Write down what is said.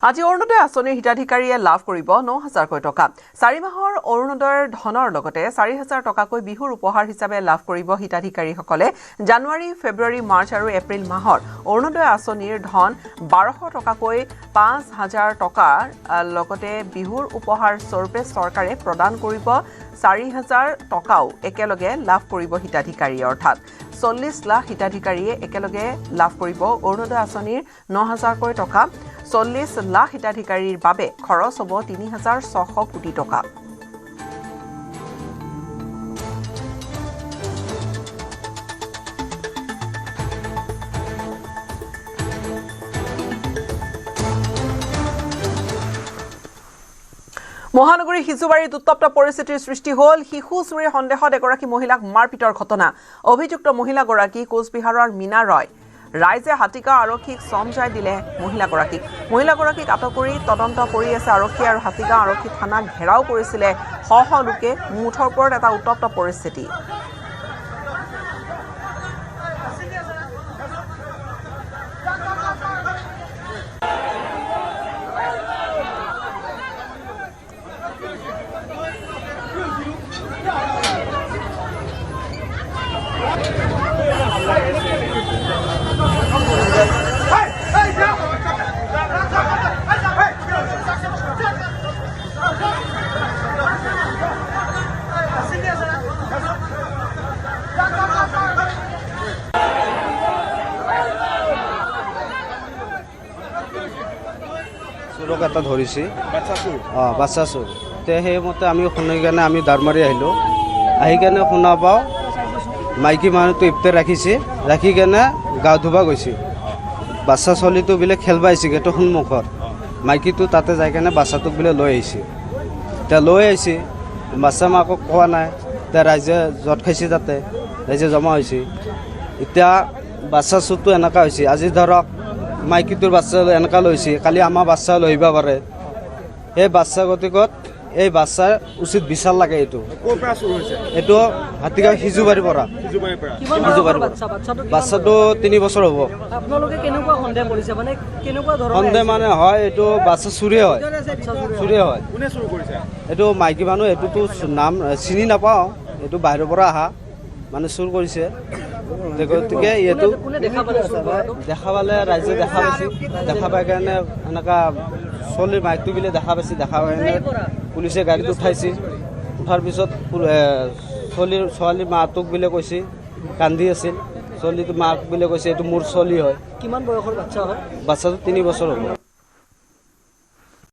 আজি অৰুণোদয় আঁচনিৰ হিতাধিকাৰীয়ে লাভ কৰিব ৯,০০০ টকা। ৪ মাহৰ অৰুণোদয়ৰ ধনৰ লগতে ৪,০০০ টকাকৈ বিহুৰ উপহাৰ হিচাপে লাভ কৰিব হিতাধিকাৰীসকলে। জানুৱাৰী, ফেব্ৰুৱাৰী, মাৰ্চ আৰু এপ্ৰিল মাহৰ অৰুণোদয় আঁচনিৰ ধন ১২০০ টকাকৈ ৫,০০০ টকাৰ লগতে বিহুৰ উপহাৰ স্বৰূপে চৰকাৰে প্ৰদান কৰিব ৪,০০০ টকাও একেলগে লাভ কৰিব হিতাধিকাৰীয়ে, অৰ্থাৎ ৪০ লাখ হিতাধিকাৰীয়ে একেলগে লাভ কৰিব অৰুণোদয় আঁচনিৰ ৯,০০০কৈ টকা। ৪০ লাখ হিতাধিকাৰীৰ বাবে খৰচ হ'ব ৩,৬০০ কোটি টকা। মহানগৰীৰ সিজুবাৰীত উত্তপ্ত পৰিস্থিতিৰ সৃষ্টি হ'ল। শিশু চুৰিৰ সন্দেহত এগৰাকী মহিলাক মাৰপিটৰ ঘটনা। অভিযুক্ত মহিলাগৰাকী কোচবিহাৰৰ মীনা ৰয়। ৰাইজে হাতীগাঁও আৰক্ষীক চমজাই দিলে মহিলাগৰাকীক আটক কৰি তদন্ত কৰি আছে আৰক্ষী আৰু হাতীগাঁও আৰক্ষী থানাক ঘেৰাও কৰিছিলে শ লোকে। মুঠৰ ওপৰত এটা উত্তপ্ত পৰিস্থিতি। চোৰক এটা ধৰিছে, বাচ্চা চোৰ। সেইমতে আমি শুনি কেনে আমি দাৰ মাৰি আহিলোঁ। আহি কেনে শুনা পাওঁ মাইকী মানুহটো ইফতাৰ ৰাখি কেনে গা ধুবা গৈছে। বাচ্চা ছোৱালীটো বোলে খেলবা আহিছে গেটৰ সন্মুখত। মাইকীটো তাতে যাই কেনে বাচ্চাটোক বোলে লৈ আহিছে। এতিয়া লৈ আহিছে, বাচ্চা মাকক কোৱা নাই। এতিয়া ৰাইজে জঁট খাইছে, তাতে ৰাইজে জমা হৈছে। এতিয়া বাচ্চা চোৰটো এনেকুৱা হৈছে, আজি ধৰক মাইকীটোৰ বাচ্চা এনেকুৱা লৈছে, কালি আমাৰ বাচ্চা লৈ আহিব পাৰে। এই বাচ্চা গতিকত এই বাচ্চাৰ উচিত বিচাৰ লাগে। এইটো হাতীগাঁও সিজুবাৰীৰ পৰা। বাচ্চাটো 3 বছৰ হ'ব। সন্দেহ মানে হয় এইটো বাচ্চা চুৰি হয়। এইটো মাইকী মানুহ, এইটোতো নাম চিনি নাপাওঁ। এইটো বাহিৰৰ পৰা অহা মানে চুৰ কৰিছে। গতিকে এইটো দেখা পালে ৰাইজে দেখা পাই কাৰণে এনেকুৱা ছোৱালীৰ মাইকটো বোলে দেখা পাইছে। দেখা পাই কেনে পুলিচে গাড়ীত উঠাইছে। উঠাৰ পিছত ছোৱালীৰ মাটোক বোলে কৈছে, কান্দি আছিল। ছোৱালীটো মাক বোলে কৈছে এইটো মোৰ ছোৱালী হয়। কিমান বয়সৰ বাচ্চা হয়? বাচ্চাটো 3 বছৰ হ'ব।